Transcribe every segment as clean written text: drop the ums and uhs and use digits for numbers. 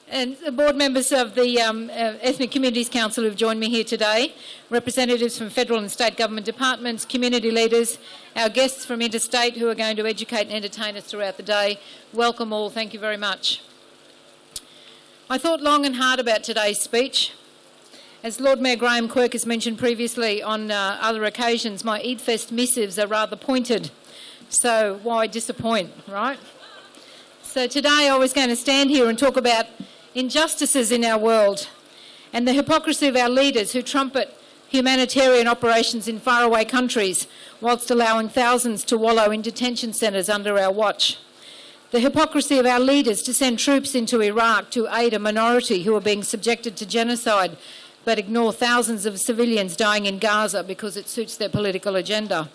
And the board members of the Ethnic Communities Council who've joined me here today, representatives from federal and state government departments, community leaders, our guests from interstate who are going to educate and entertain us throughout the day. Welcome all. Thank you very much. I thought long and hard about today's speech. As Lord Mayor Graham Quirk has mentioned previously on other occasions, my Eidfest missives are rather pointed. So why disappoint, right? So today I was going to stand here and talk about injustices in our world and the hypocrisy of our leaders who trumpet humanitarian operations in faraway countries whilst allowing thousands to wallow in detention centres under our watch. The hypocrisy of our leaders to send troops into Iraq to aid a minority who are being subjected to genocide but ignore thousands of civilians dying in Gaza because it suits their political agenda.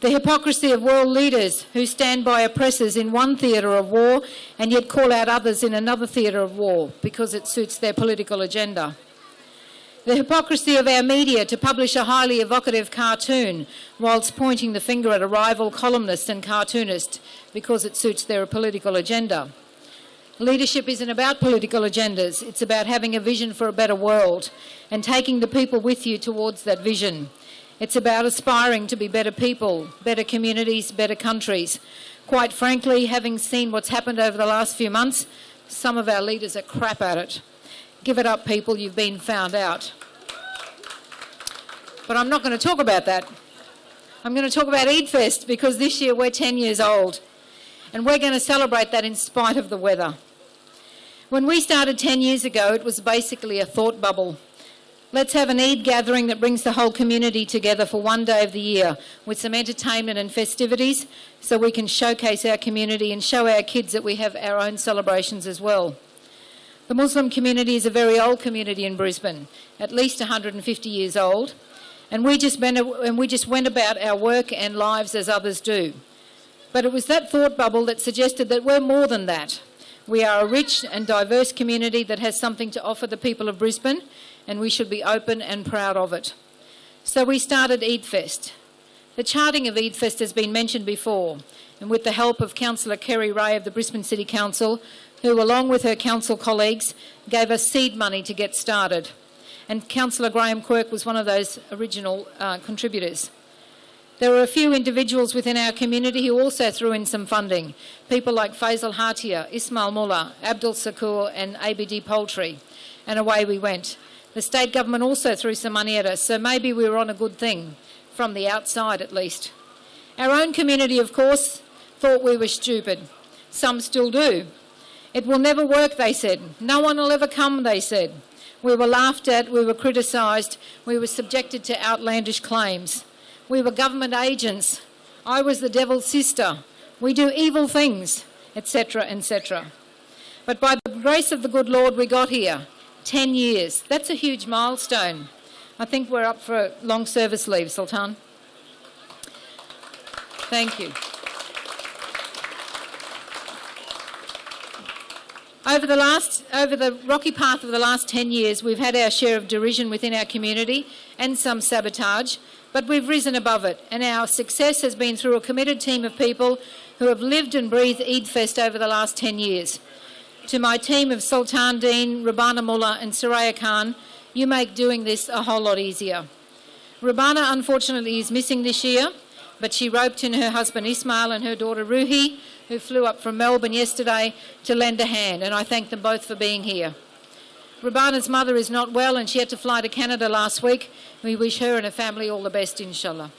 The hypocrisy of world leaders who stand by oppressors in one theatre of war and yet call out others in another theatre of war because it suits their political agenda. The hypocrisy of our media to publish a highly evocative cartoon whilst pointing the finger at a rival columnist and cartoonist because it suits their political agenda. Leadership isn't about political agendas, it's about having a vision for a better world and taking the people with you towards that vision. It's about aspiring to be better people, better communities, better countries. Quite frankly, having seen what's happened over the last few months, some of our leaders are crap at it. Give it up, people, you've been found out. But I'm not going to talk about that. I'm going to talk about Eidfest because this year we're 10 years old and we're going to celebrate that in spite of the weather. When we started 10 years ago, it was basically a thought bubble. Let's have an Eid gathering that brings the whole community together for one day of the year with some entertainment and festivities so we can showcase our community and show our kids that we have our own celebrations as well. The Muslim community is a very old community in Brisbane, at least 150 years old, and we just went about our work and lives as others do. But it was that thought bubble that suggested that we're more than that. We are a rich and diverse community that has something to offer the people of Brisbane, and we should be open and proud of it. So we started Eidfest. The charting of Eidfest has been mentioned before, and with the help of Councillor Kerry Ray of the Brisbane City Council, who along with her council colleagues gave us seed money to get started. And Councillor Graham Quirk was one of those original contributors. There were a few individuals within our community who also threw in some funding, people like Faisal Hatia, Ismail Mullah, Abdul Sakur and ABD Poultry, and away we went. The state government also threw some money at us, so maybe we were on a good thing, from the outside at least. Our own community, of course, thought we were stupid. Some still do. It will never work, they said. No one will ever come, they said. We were laughed at, we were criticised, we were subjected to outlandish claims. We were government agents. I was the devil's sister. We do evil things, etc., etc. But by the grace of the good Lord, we got here. 10 years. That's a huge milestone. I think we're up for a long service leave, Sultan. Thank you. Over the rocky path of the last 10 years, we've had our share of derision within our community and some sabotage, but we've risen above it, and our success has been through a committed team of people who have lived and breathed Eidfest over the last 10 years. To my team of Sultan Dean, Rubana Mullah and Soraya Khan, you make doing this a whole lot easier. Rubana unfortunately is missing this year, but she roped in her husband Ismail and her daughter Ruhi, who flew up from Melbourne yesterday to lend a hand, and I thank them both for being here. Rubana's mother is not well and she had to fly to Canada last week. We wish her and her family all the best, inshallah.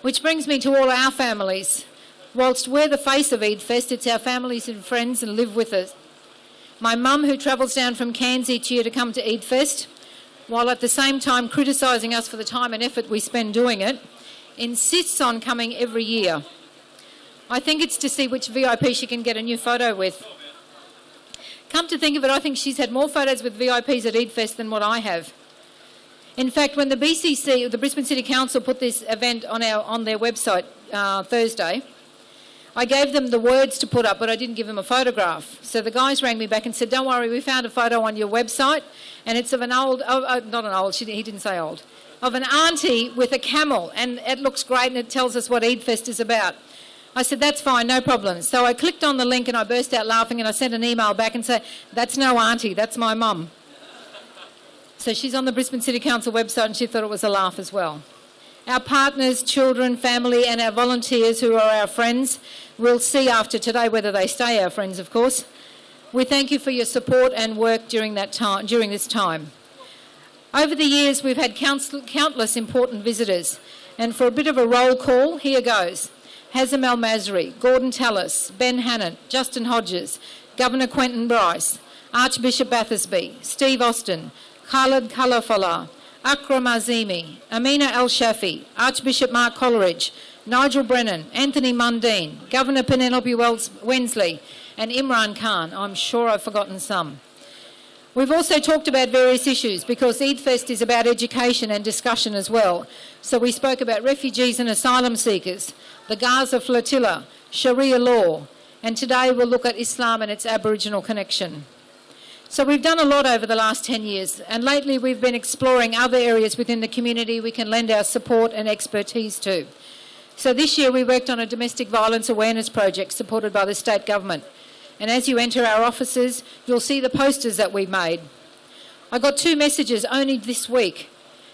Which brings me to all our families. Whilst we're the face of Eidfest, it's our families and friends and live with us. My mum, who travels down from Cairns each year to come to Eidfest, while at the same time criticising us for the time and effort we spend doing it, insists on coming every year. I think it's to see which VIP she can get a new photo with. Come to think of it, I think she's had more photos with VIPs at Eidfest than what I have. In fact, when the BCC, the Brisbane City Council, put this event on their website Thursday, I gave them the words to put up, but I didn't give them a photograph. So the guys rang me back and said, don't worry, we found a photo on your website, and it's of an old, not an old, he didn't say old, of an auntie with a camel, and it looks great and it tells us what Eidfest is about. I said, that's fine, no problem. So I clicked on the link and I burst out laughing and I sent an email back and said, that's no auntie, that's my mum. So she's on the Brisbane City Council website and she thought it was a laugh as well. Our partners, children, family and our volunteers who are our friends, we'll see after today whether they stay our friends, of course. We thank you for your support and work during this time. Over the years, we've had countless important visitors. And for a bit of a roll call, here goes. Hazem Al-Masri, Gordon Tallis, Ben Hannant, Justin Hodges, Governor Quentin Bryce, Archbishop Bathersby, Steve Austin, Khalid Khalafallah, Akram Azimi, Amina El-Shafi, Archbishop Mark Coleridge, Nigel Brennan, Anthony Mundine, Governor Penelope Wensley and Imran Khan. I'm sure I've forgotten some. We've also talked about various issues because Eidfest is about education and discussion as well. So we spoke about refugees and asylum seekers, the Gaza flotilla, Sharia law, and today we'll look at Islam and its Aboriginal connection. So we've done a lot over the last 10 years, and lately we've been exploring other areas within the community we can lend our support and expertise to. So this year we worked on a domestic violence awareness project supported by the state government. And as you enter our offices, you'll see the posters that we've made. I got 2 messages only this week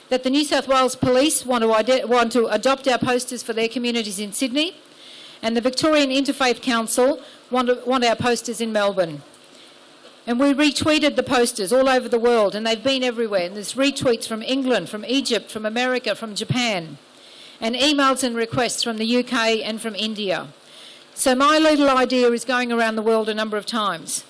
that the New South Wales Police want to adopt our posters for their communities in Sydney, and the Victorian Interfaith Council want our posters in Melbourne. And we retweeted the posters all over the world, and they've been everywhere. And there's retweets from England, from Egypt, from America, from Japan, and emails and requests from the UK and from India. So my little idea is going around the world a number of times.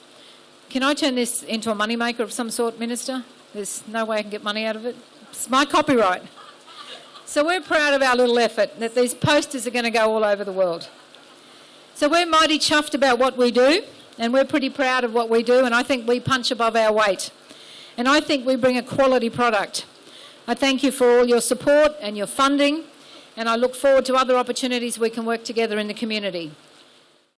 Can I turn this into a moneymaker of some sort, Minister? There's no way I can get money out of it. It's my copyright. So we're proud of our little effort, that these posters are going to go all over the world. So we're mighty chuffed about what we do, and we're pretty proud of what we do, and I think we punch above our weight. And I think we bring a quality product. I thank you for all your support and your funding, and I look forward to other opportunities we can work together in the community.